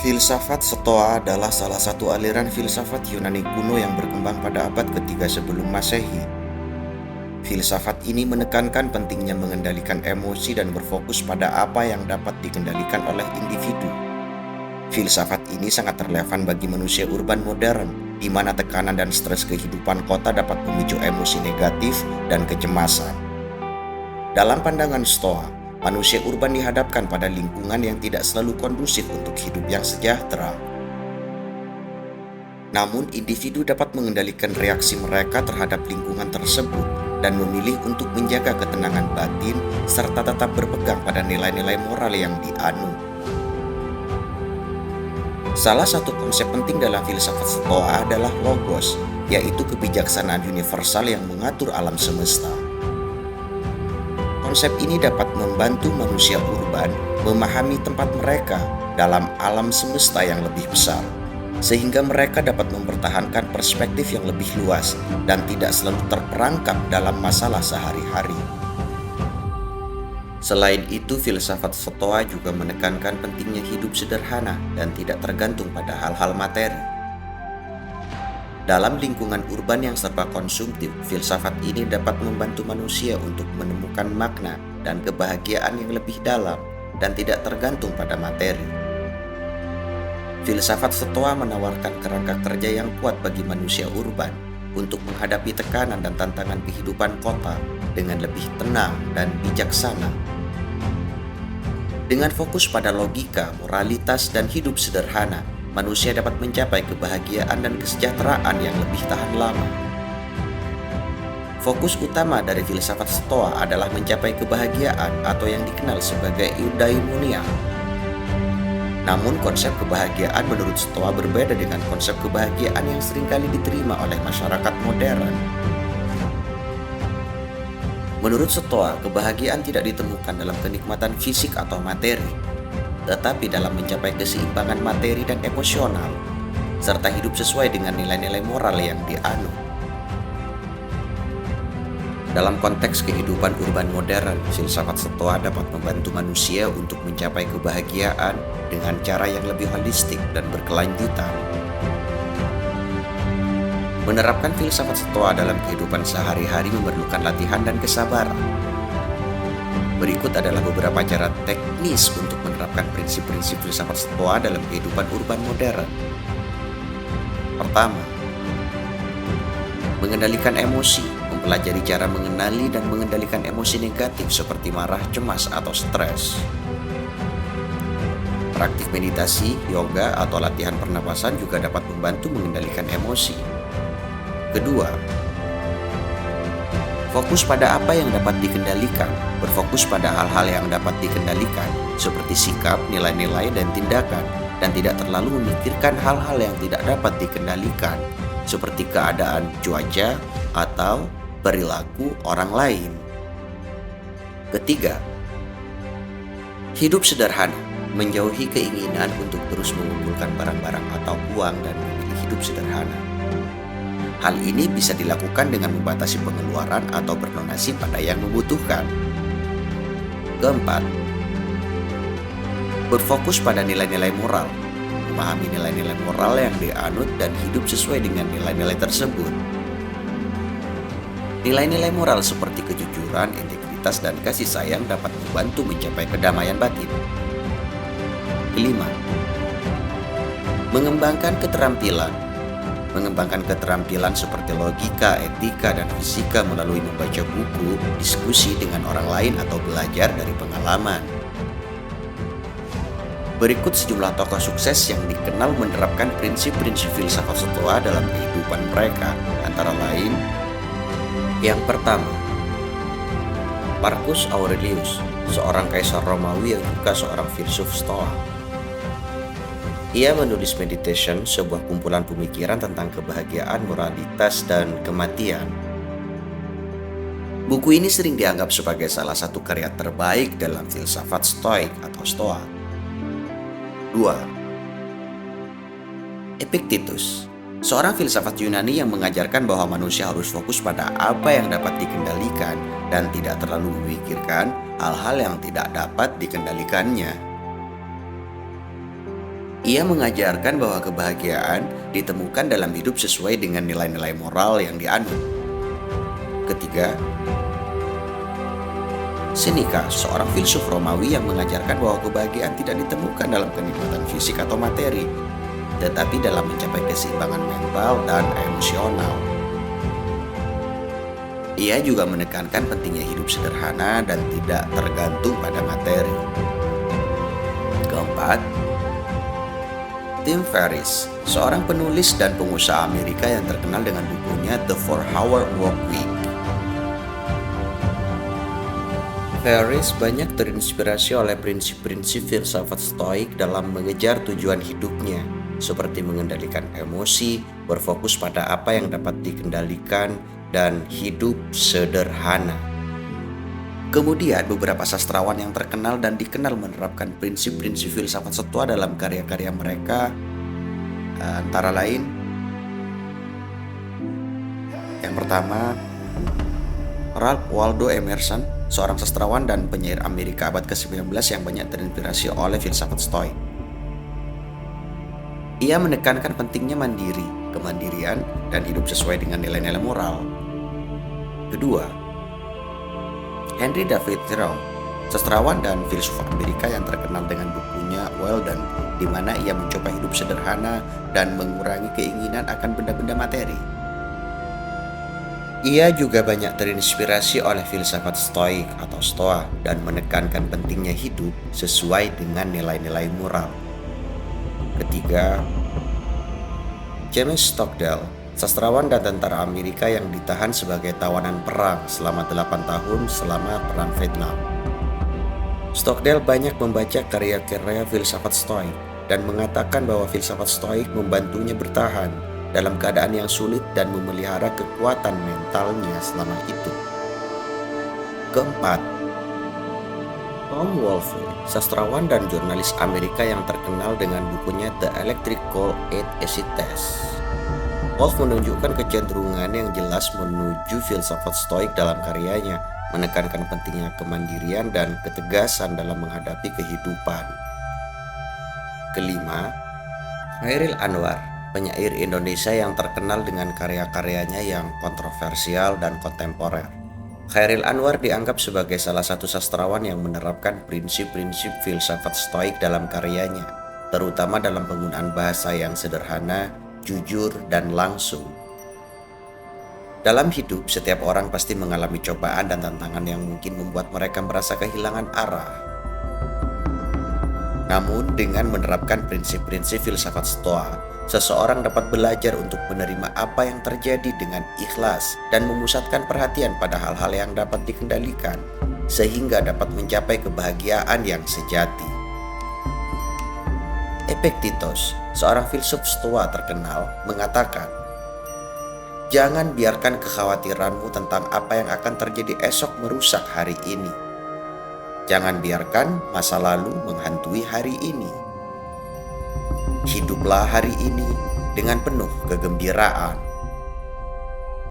Filsafat Stoa adalah salah satu aliran filsafat Yunani kuno yang berkembang pada abad ketiga sebelum Masehi. Filsafat ini menekankan pentingnya mengendalikan emosi dan berfokus pada apa yang dapat dikendalikan oleh individu. Filsafat ini sangat relevan bagi manusia urban modern, di mana tekanan dan stres kehidupan kota dapat memicu emosi negatif dan kecemasan. Dalam pandangan Stoa, manusia urban dihadapkan pada lingkungan yang tidak selalu kondusif untuk hidup yang sejahtera. Namun, individu dapat mengendalikan reaksi mereka terhadap lingkungan tersebut dan memilih untuk menjaga ketenangan batin serta tetap berpegang pada nilai-nilai moral yang dianut. Salah satu konsep penting dalam filsafat Stoa adalah logos, yaitu kebijaksanaan universal yang mengatur alam semesta. Konsep ini dapat membantu manusia urban memahami tempat mereka dalam alam semesta yang lebih besar, sehingga mereka dapat mempertahankan perspektif yang lebih luas dan tidak selalu terperangkap dalam masalah sehari-hari. Selain itu, filsafat Stoa juga menekankan pentingnya hidup sederhana dan tidak tergantung pada hal-hal materi. Dalam lingkungan urban yang serba konsumtif, filsafat ini dapat membantu manusia untuk menemukan makna dan kebahagiaan yang lebih dalam dan tidak tergantung pada materi. Filsafat Stoa menawarkan kerangka kerja yang kuat bagi manusia urban untuk menghadapi tekanan dan tantangan kehidupan kota dengan lebih tenang dan bijaksana. Dengan fokus pada logika, moralitas, dan hidup sederhana, manusia dapat mencapai kebahagiaan dan kesejahteraan yang lebih tahan lama. Fokus utama dari filsafat Stoa adalah mencapai kebahagiaan atau yang dikenal sebagai eudaimonia. Namun konsep kebahagiaan menurut Stoa berbeda dengan konsep kebahagiaan yang seringkali diterima oleh masyarakat modern. Menurut Stoa, kebahagiaan tidak ditemukan dalam kenikmatan fisik atau materi, tetapi dalam mencapai keseimbangan materi dan emosional, serta hidup sesuai dengan nilai-nilai moral yang dianut. Dalam konteks kehidupan urban modern, filsafat Stoa dapat membantu manusia untuk mencapai kebahagiaan dengan cara yang lebih holistik dan berkelanjutan. Menerapkan filsafat Stoa dalam kehidupan sehari-hari memerlukan latihan dan kesabaran. Berikut adalah beberapa cara teknis untuk menerapkan prinsip-prinsip filsafat Stoa dalam kehidupan urban modern. Pertama, mengendalikan emosi, mempelajari cara mengenali dan mengendalikan emosi negatif seperti marah, cemas, atau stres. Praktik meditasi, yoga, atau latihan pernapasan juga dapat membantu mengendalikan emosi. Kedua, fokus pada apa yang dapat dikendalikan, berfokus pada hal-hal yang dapat dikendalikan, seperti sikap, nilai-nilai, dan tindakan, dan tidak terlalu memikirkan hal-hal yang tidak dapat dikendalikan, seperti keadaan cuaca atau perilaku orang lain. Ketiga, hidup sederhana, menjauhi keinginan untuk terus mengumpulkan barang-barang atau uang dan memilih hidup sederhana. Hal ini bisa dilakukan dengan membatasi pengeluaran atau berdonasi pada yang membutuhkan. Keempat, berfokus pada nilai-nilai moral, memahami nilai-nilai moral yang dianut dan hidup sesuai dengan nilai-nilai tersebut. Nilai-nilai moral seperti kejujuran, integritas, dan kasih sayang dapat membantu mencapai kedamaian batin. Kelima, mengembangkan keterampilan seperti logika, etika, dan fisika melalui membaca buku, diskusi dengan orang lain, atau belajar dari pengalaman. Berikut sejumlah tokoh sukses yang dikenal menerapkan prinsip-prinsip filsafat Stoa dalam kehidupan mereka, antara lain: yang pertama, Marcus Aurelius, seorang kaisar Romawi yang juga seorang filsuf Stoa. Ia menulis Meditation, sebuah kumpulan pemikiran tentang kebahagiaan, moralitas, dan kematian. Buku ini sering dianggap sebagai salah satu karya terbaik dalam filsafat Stoik atau Stoa. 2. Epictetus, seorang filsafat Yunani yang mengajarkan bahwa manusia harus fokus pada apa yang dapat dikendalikan dan tidak terlalu memikirkan hal-hal yang tidak dapat dikendalikannya. Ia mengajarkan bahwa kebahagiaan ditemukan dalam hidup sesuai dengan nilai-nilai moral yang dianut. Ketiga, Seneca, seorang filsuf Romawi yang mengajarkan bahwa kebahagiaan tidak ditemukan dalam kenikmatan fisik atau materi, tetapi dalam mencapai keseimbangan mental dan emosional. Ia juga menekankan pentingnya hidup sederhana dan tidak tergantung pada materi. Keempat, Tim Ferriss, seorang penulis dan pengusaha Amerika yang terkenal dengan bukunya The 4-Hour Workweek. Ferriss banyak terinspirasi oleh prinsip-prinsip filsafat Stoik dalam mengejar tujuan hidupnya, seperti mengendalikan emosi, berfokus pada apa yang dapat dikendalikan, dan hidup sederhana. Kemudian beberapa sastrawan yang terkenal dan dikenal menerapkan prinsip-prinsip filsafat Stoa dalam karya-karya mereka, antara lain yang pertama, Ralph Waldo Emerson, seorang sastrawan dan penyair Amerika abad ke-19 yang banyak terinspirasi oleh filsafat Stoik. Ia menekankan pentingnya mandiri, kemandirian, dan hidup sesuai dengan nilai-nilai moral. Kedua, Henry David Thoreau, sastrawan dan filsuf Amerika yang terkenal dengan bukunya Walden, di mana ia mencoba hidup sederhana dan mengurangi keinginan akan benda-benda materi. Ia juga banyak terinspirasi oleh filsafat Stoik atau Stoa dan menekankan pentingnya hidup sesuai dengan nilai-nilai moral. Ketiga, James Stockdale, sastrawan dan tentara Amerika yang ditahan sebagai tawanan perang selama 8 tahun selama Perang Vietnam. Stockdale banyak membaca karya-karya filsafat Stoik dan mengatakan bahwa filsafat Stoik membantunya bertahan dalam keadaan yang sulit dan memelihara kekuatan mentalnya selama itu. Keempat, Tom Wolfe, sastrawan dan jurnalis Amerika yang terkenal dengan bukunya The Electrical Acid Test. Wolfe menunjukkan kecenderungan yang jelas menuju filsafat Stoik dalam karyanya, menekankan pentingnya kemandirian dan ketegasan dalam menghadapi kehidupan. Kelima, Chairil Anwar, penyair Indonesia yang terkenal dengan karya-karyanya yang kontroversial dan kontemporer. Chairil Anwar dianggap sebagai salah satu sastrawan yang menerapkan prinsip-prinsip filsafat Stoik dalam karyanya, terutama dalam penggunaan bahasa yang sederhana, jujur, dan langsung. Dalam hidup, setiap orang pasti mengalami cobaan dan tantangan yang mungkin membuat mereka merasa kehilangan arah. Namun, dengan menerapkan prinsip-prinsip filsafat Stoa, seseorang dapat belajar untuk menerima apa yang terjadi dengan ikhlas dan memusatkan perhatian pada hal-hal yang dapat dikendalikan, sehingga dapat mencapai kebahagiaan yang sejati. Epictetus, seorang filsuf Stoa terkenal, mengatakan, "Jangan biarkan kekhawatiranmu tentang apa yang akan terjadi esok merusak hari ini. Jangan biarkan masa lalu menghantui hari ini. Hiduplah hari ini dengan penuh kegembiraan."